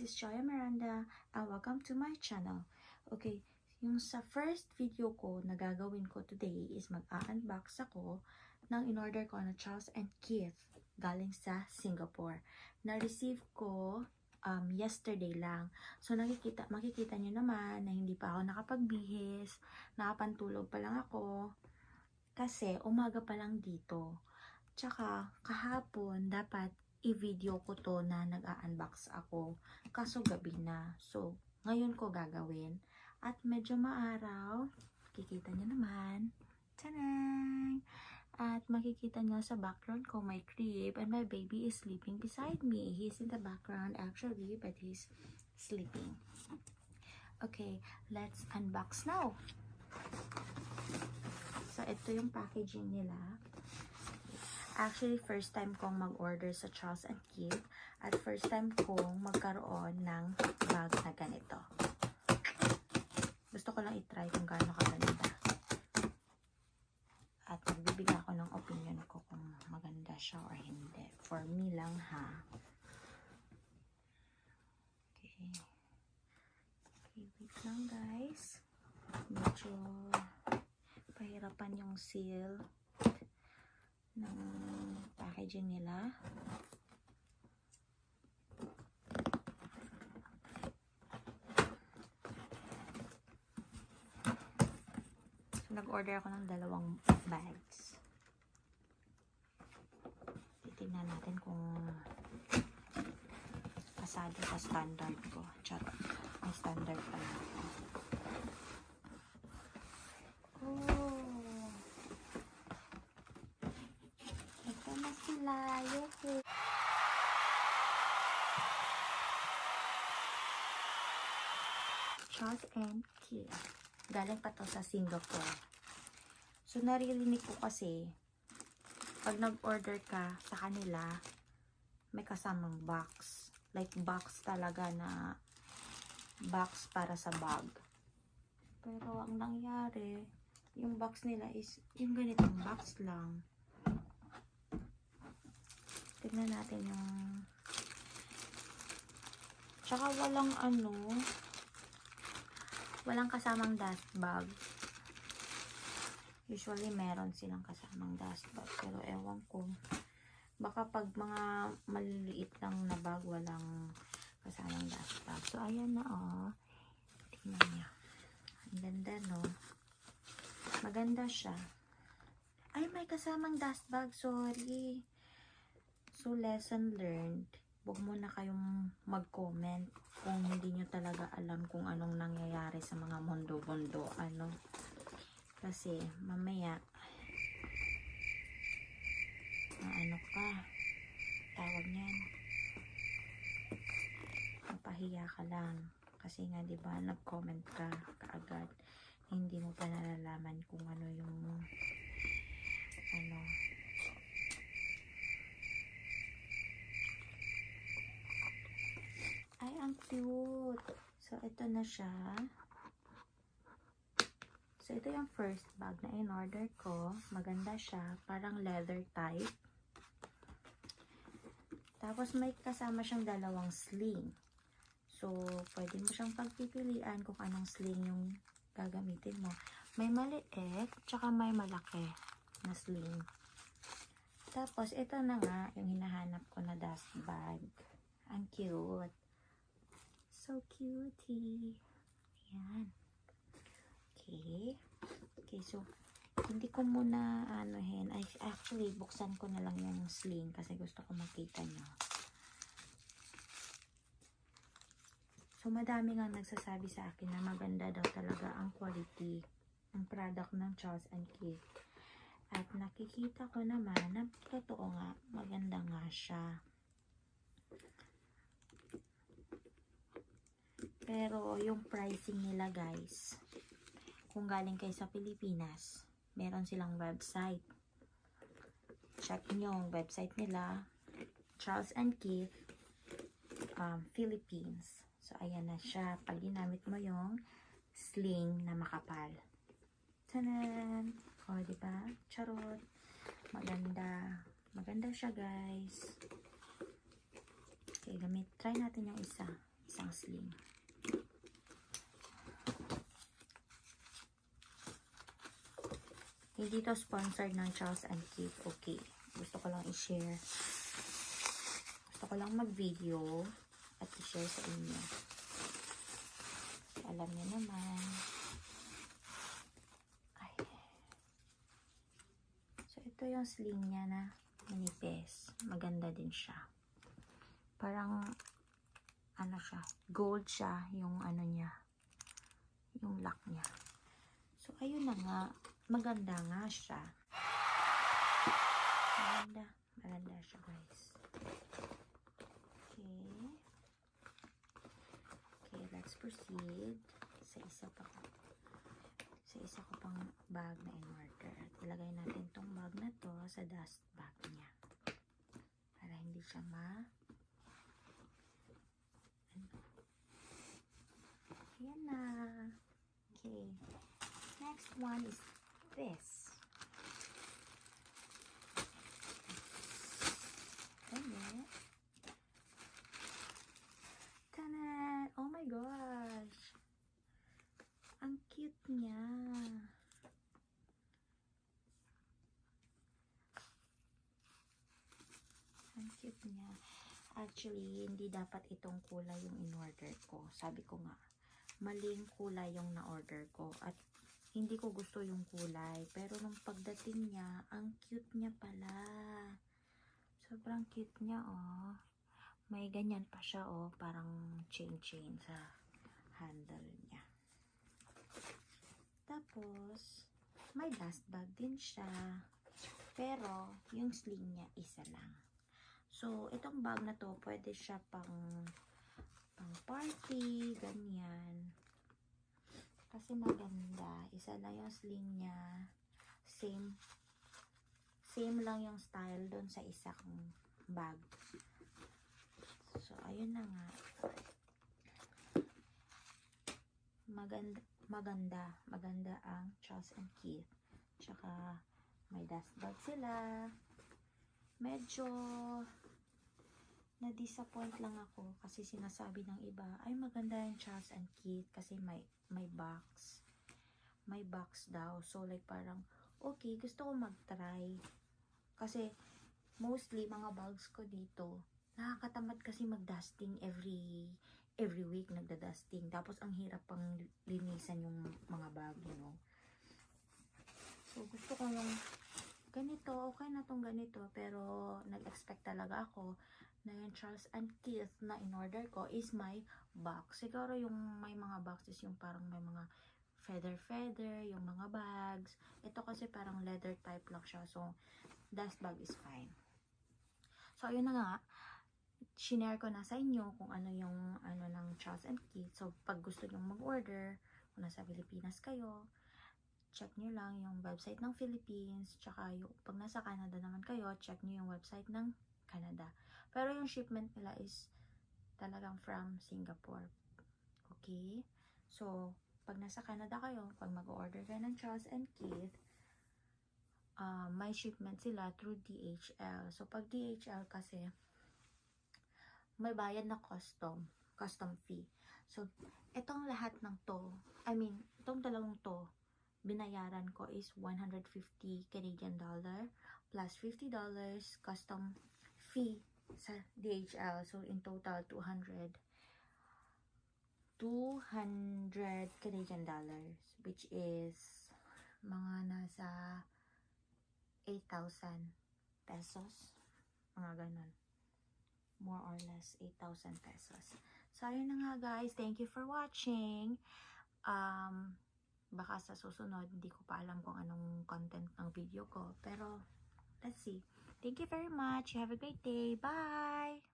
this is Joya Miranda and welcome to my channel. Okay, yung sa first video ko na gagawin ko today is mag-unbox ako ng in-order ko na Charles & Keith galing sa Singapore. Na-receive ko yesterday lang. So makikita nyo naman na hindi pa ako nakapagbihis, nakapantulog pa lang ako kasi umaga pa lang dito. Tsaka kahapon dapat i-video ko to na nag-unbox ako. Kaso gabi na. So, ngayon ko gagawin. At medyo maaraw. Makikita nyo naman. Tanang! At makikita nyo sa background ko my crib and my baby is sleeping beside me. He's in the background actually, but he's sleeping. Okay, let's unbox now. So, ito yung packaging nila. Actually, first time kong mag-order sa Charles & Keith at first time kong magkaroon ng bag na ganito. Gusto ko lang i-try kung gaano kaganda. At magbibigay ako ng opinion ko kung maganda siya or hindi. For me lang ha. Okay. Okay, wait lang guys. Medyo pahirapan yung seal ng packaging nila. So, nag-order ako ng dalawang bags. Titignan natin kung pasado sa standard ko. Charot. May standard pala ako. Charles & Keith. Galing pa to sa Singapore. So, naririnig ko kasi, pag nag-order ka sa kanila, may kasamang box. Like, box talaga na box para sa bag. Pero, ang nangyari, yung box nila is, yung ganitong box lang. Tignan natin yung tsaka walang kasamang dust bag. Usually meron silang kasamang dust bag, pero ewan ko, baka pag mga maliliit lang na bag walang kasamang dust bag. So ayan na tingnan niya, ang ganda no, maganda siya. Ay, may kasamang dust bag, sorry. So, lesson learned. Huwag muna kayong mag-comment kung hindi nyo talaga alam kung anong nangyayari sa mga mundo-mundo. Kasi, mamaya, tawag niyan, mapahiya ka lang. Kasi nga, diba, nag-comment ka kaagad. Hindi mo pa nalalaman kung ano yung, ay, ang cute. So, ito na siya. So, ito yung first bag na in-order ko. Maganda siya. Parang leather type. Tapos, may kasama siyang dalawang sling. So, pwede mo siyang pagpipilian kung anong sling yung gagamitin mo. May maliit, tsaka may malaki na sling. Tapos, ito na nga yung hinahanap ko na dust bag. Ang cute. So cutie. Ayan. Okay. Okay, so, hindi ko muna actually, buksan ko na lang yung sling kasi gusto ko makita nyo. So, madami nga nagsasabi sa akin na maganda daw talaga ang quality ng product ng Charles & Keith. At nakikita ko naman na totoo nga, maganda nga siya. Pero, yung pricing nila guys, kung galing kayo sa Pilipinas, meron silang website. Check nyo yung website nila, Charles & Keith, Philippines. So, ayan na siya. Pag ginamit mo yung sling na makapal. Tanan! O, diba? Charot. Maganda. Maganda siya guys. Okay, try natin yung isa. isang sling. Hindi to sponsored ng Charles and Keith. Okay. Gusto ko lang i-share. Gusto ko lang mag-video at i-share sa inyo. Alam niyo naman. Ay. So, ito yung sling niya na manipis. Maganda din siya. Parang, ano siya, gold siya yung ano niya. Yung lock niya. So, ayun na nga. Maganda nga siya. Maganda. Maganda siya, guys. Okay. Okay, let's proceed sa isa ko pang bag na in-order. At ilagay natin tong bag na to sa dust bag niya. Para hindi siya Ayan na. Okay. Next one is this. Ayan. Tanan! Oh my gosh! Ang cute niya. Ang cute niya. Actually, hindi dapat itong kulay yung in-order ko. Sabi ko nga, maling kulay yung na-order ko. At hindi ko gusto yung kulay. Pero nung pagdating niya, ang cute niya pala. Sobrang cute niya, oh. May ganyan pa siya, oh. Parang chain sa handle niya. Tapos, may dust bag din siya. Pero, yung sling niya, isa lang. So, itong bag na to, pwede siya pang party, ganyan. Kasi maganda. Isa lang yung sling niya. Same lang yung style doon sa isa kong bag. So, ayun na nga. Maganda ang Charles and Keith. Tsaka, may dust bag sila. Medyo na-disappoint lang ako kasi sinasabi ng iba, ay maganda yung Charles and Keith kasi may box. May box daw. So, like parang, okay, gusto ko mag-try. Kasi, mostly, mga bags ko dito, nakakatamad kasi mag-dusting every week nagda-dusting. Tapos, ang hirap pang linisan yung mga bag, you know. So, gusto ko yung ganito, okay na tong ganito. Pero, nag-expect talaga ako na yung Charles and Keith na in-order ko is my box. Siguro yung may mga boxes yung parang may mga feather, yung mga bags. Ito kasi parang leather type lang siya. So, dust bag is fine. So, ayun na nga. Shinare ko na sa inyo kung ano yung ano ng Charles and Keith. So, pag gusto nyo mag-order, kung nasa Pilipinas kayo, check nyo lang yung website ng Philippines. Tsaka yung, pag nasa Canada naman kayo, check nyo yung website ng Canada. Pero yung shipment nila is talagang from Singapore. Okay? So, pag nasa Canada kayo, pag mag-order kayo ng Charles and Keith, may shipment sila through DHL. So, pag DHL kasi, may bayad na custom fee. So, itong lahat ng to, itong dalawang to, binayaran ko is 150 Canadian dollar plus $50 custom fee sa DHL. So, in total, 200 Canadian dollars, which is mga nasa 8,000 pesos. Mga ganun. More or less 8,000 pesos. So, ayun na nga guys. Thank you for watching. Baka sa susunod, hindi ko pa alam kung anong content ng video ko. Pero, let's see. Thank you very much. You have a great day. Bye!